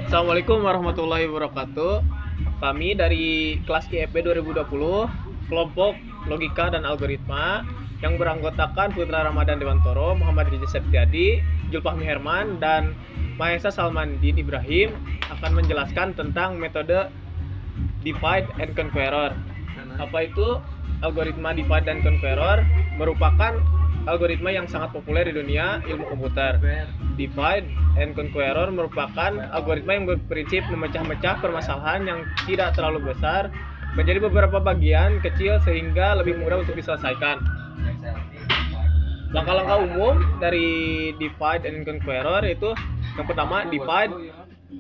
Assalamualaikum warahmatullahi wabarakatuh. Kami dari kelas IEP 2020, kelompok logika dan algoritma yang beranggotakan Putra Ramadan Dewantoro, Muhammad Riza Septiadi, Julfahmi Herman, dan Mahesa Salmandin Ibrahim akan menjelaskan tentang metode divide and conqueror. Apa itu algoritma divide and conqueror? Merupakan algoritma yang sangat populer di dunia ilmu komputer. Divide and conqueror merupakan algoritma yang berprinsip memecah-mecah permasalahan yang tidak terlalu besar menjadi beberapa bagian kecil sehingga lebih mudah untuk diselesaikan. Langkah-langkah umum dari divide and conqueror itu yang pertama, divide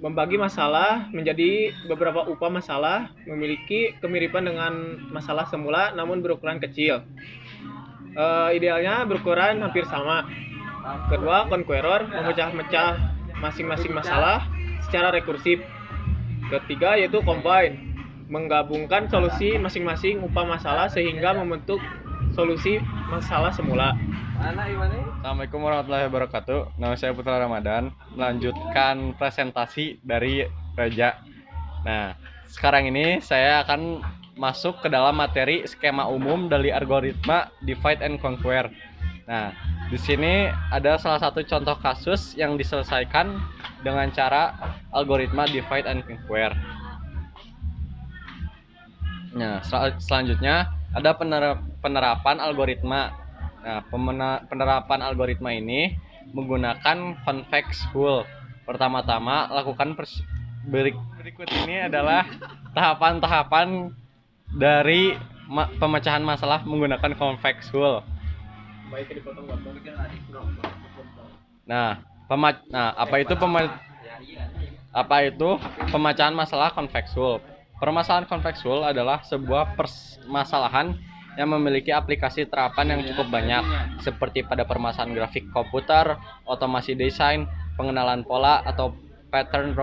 membagi masalah menjadi beberapa upah masalah memiliki kemiripan dengan masalah semula namun berukuran kecil. Idealnya berukuran hampir sama. Kedua, conqueror memecah-mecah masing-masing masalah secara rekursif. Ketiga yaitu combine, menggabungkan solusi masing-masing upah masalah sehingga membentuk solusi masalah semula. Assalamualaikum warahmatullahi wabarakatuh. Nama saya Putra Ramadan, melanjutkan presentasi dari Raja. Nah, sekarang ini saya akan masuk ke dalam materi skema umum dari algoritma divide and conquer. Nah, di sini ada salah satu contoh kasus yang diselesaikan dengan cara algoritma divide and conquer. Nah, selanjutnya ada penerapan algoritma. Nah, penerapan algoritma ini menggunakan convex hull. Pertama-tama, lakukan berikut ini adalah tahapan-tahapan dari pemecahan masalah menggunakan convex hull. Nah, apa itu pemecahan masalah convex hull? Permasalahan convex hull adalah sebuah permasalahan yang memiliki aplikasi terapan yang cukup banyak, seperti pada permasalahan grafik komputer, otomasi desain, pengenalan pola atau pattern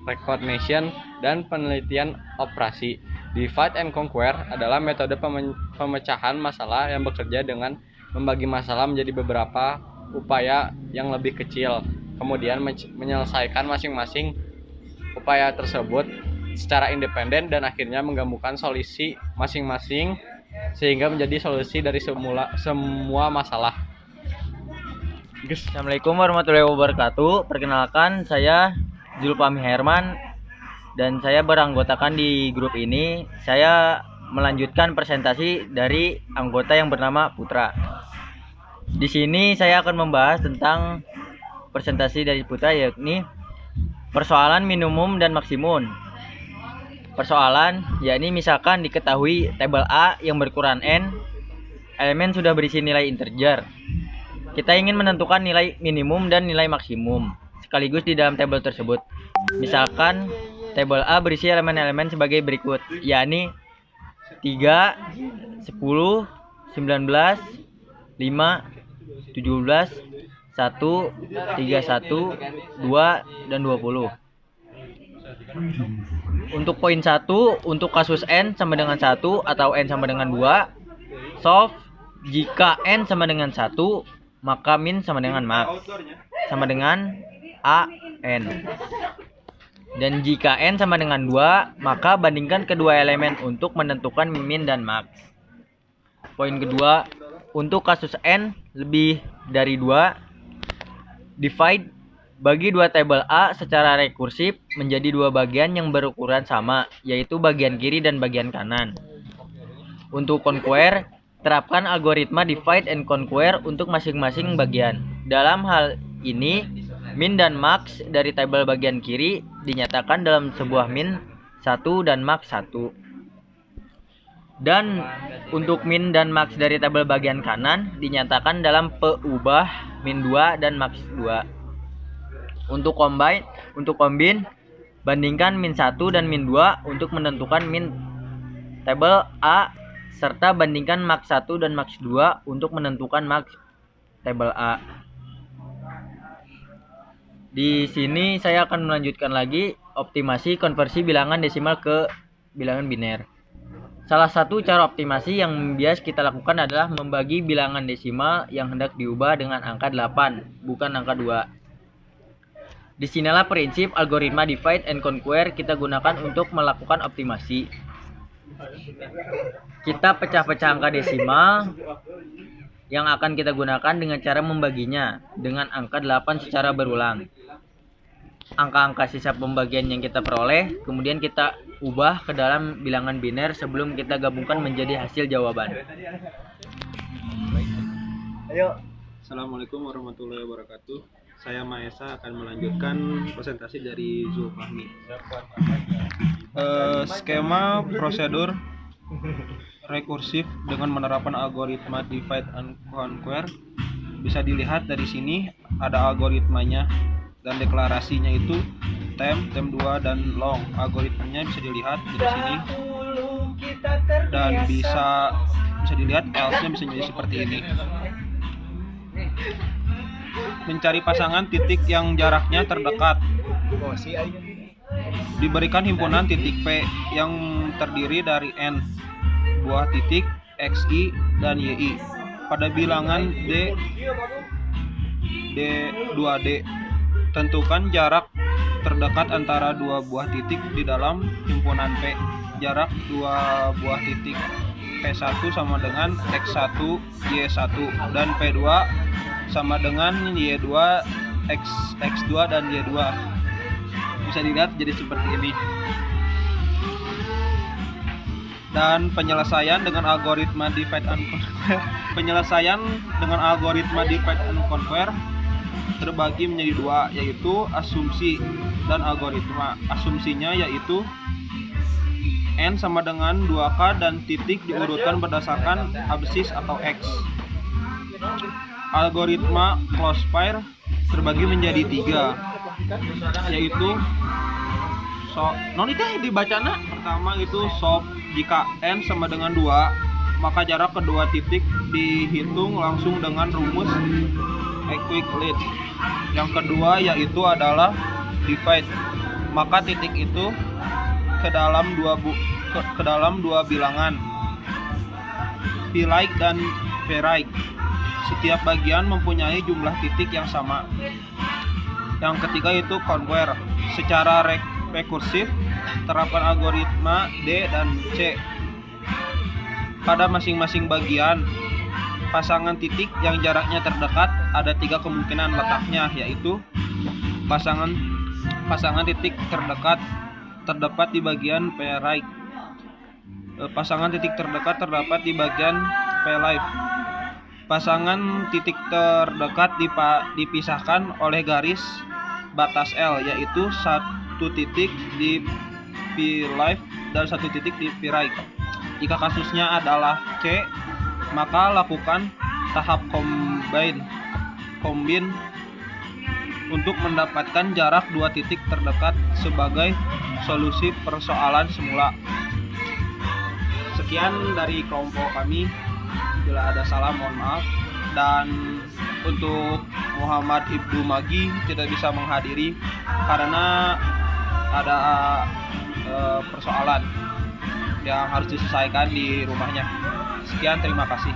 recognition, dan penelitian operasi. Divide and conquer adalah metode pemecahan masalah yang bekerja dengan membagi masalah menjadi beberapa upaya yang lebih kecil, kemudian menyelesaikan masing-masing upaya tersebut secara independen dan akhirnya menggabungkan solusi masing-masing sehingga menjadi solusi dari semua masalah. Assalamualaikum warahmatullahi wabarakatuh. Perkenalkan, saya Julfahmi Herman dan saya beranggotakan di grup ini. Saya melanjutkan presentasi dari anggota yang bernama Putra. Di sini saya akan membahas tentang presentasi dari Putra, yakni persoalan minimum dan maksimum. Persoalan, yakni misalkan diketahui tabel A yang berukuran n, elemen sudah berisi nilai integer. Kita ingin menentukan nilai minimum dan nilai maksimum sekaligus di dalam tabel tersebut. Misalkan tabel A berisi elemen-elemen sebagai berikut, yakni 3, 10, 19, 5, 17, 1, 31, 2, dan 20. Untuk poin 1, untuk kasus n sama dengan 1 atau n sama dengan 2, solve jika n sama dengan 1, maka min sama dengan max, sama dengan a n. Dan jika n sama dengan 2, maka bandingkan kedua elemen untuk menentukan min dan max. Poin kedua, untuk kasus n lebih dari 2, divide bagi dua tabel A secara rekursif menjadi dua bagian yang berukuran sama, yaitu bagian kiri dan bagian kanan. Untuk conquer, terapkan algoritma divide and conquer untuk masing-masing bagian. Dalam hal ini, min dan max dari tabel bagian kiri dinyatakan dalam sebuah min 1 dan max 1. Dan untuk min dan max dari tabel bagian kanan dinyatakan dalam peubah min 2 dan max 2. Untuk combine, bandingkan min 1 dan min 2 untuk menentukan min tabel A, serta bandingkan max 1 dan max 2 untuk menentukan max tabel A. Di sini saya akan melanjutkan lagi optimasi konversi bilangan desimal ke bilangan biner. Salah satu cara optimasi yang biasa kita lakukan adalah membagi bilangan desimal yang hendak diubah dengan angka 8, bukan angka 2. Disinilah prinsip algoritma divide and conquer kita gunakan untuk melakukan optimasi. Kita pecah-pecah angka desimal yang akan kita gunakan dengan cara membaginya dengan angka 8 secara berulang. Angka-angka sisa pembagian yang kita peroleh kemudian kita ubah ke dalam bilangan biner sebelum kita gabungkan menjadi hasil jawaban. Ayo. Assalamualaikum warahmatullahi wabarakatuh. Saya Maesa akan melanjutkan presentasi dari Zulfahmi. Skema prosedur rekursif dengan menerapkan algoritma divide and conquer bisa dilihat dari sini. Ada algoritmanya dan deklarasinya itu tem 2 dan long. Algoritmanya bisa dilihat dari sini dan bisa dilihat else-nya bisa jadi seperti ini. Mencari pasangan titik yang jaraknya terdekat. Diberikan himpunan titik P yang terdiri dari n buah titik xi dan yi pada bilangan d2d. Tentukan jarak terdekat antara dua buah titik di dalam himpunan P. Jarak dua buah titik P1 sama dengan X1 Y1 dan P2 sama dengan Y2 X2 dan Y2. Bisa dilihat jadi seperti ini. Dan penyelesaian dengan algoritma divide and conquer. Penyelesaian dengan algoritma divide and conquer terbagi menjadi dua, yaitu asumsi dan algoritma. Asumsinya yaitu n sama dengan 2k dan titik diurutkan berdasarkan absis atau x. Algoritma close pair terbagi menjadi 3, yaitu dibacana pertama itu solve jika n sama dengan 2 maka jarak kedua titik dihitung langsung dengan rumus equivalence. Yang kedua yaitu adalah divide, maka titik itu ke dalam dua bilangan p-like dan p-right. Setiap bagian mempunyai jumlah titik yang sama. Yang ketiga itu conquer. Secara rekursif terapkan algoritma D dan C. Pada masing-masing bagian pasangan titik yang jaraknya terdekat ada 3 kemungkinan letaknya, yaitu pasangan titik terdekat terdapat di bagian p-right. Pasangan titik terdekat terdapat di bagian p-left. Pasangan titik terdekat dipisahkan oleh garis batas L, yaitu satu titik di p-left dan satu titik di p-right. Jika kasusnya adalah C, maka lakukan tahap combine untuk mendapatkan jarak dua titik terdekat sebagai solusi persoalan semula. Sekian dari kelompok kami. Bila ada salah mohon maaf. Dan untuk Muhammad Ibnu Magi tidak bisa menghadiri karena ada persoalan yang harus diselesaikan di rumahnya. Sekian, terima kasih.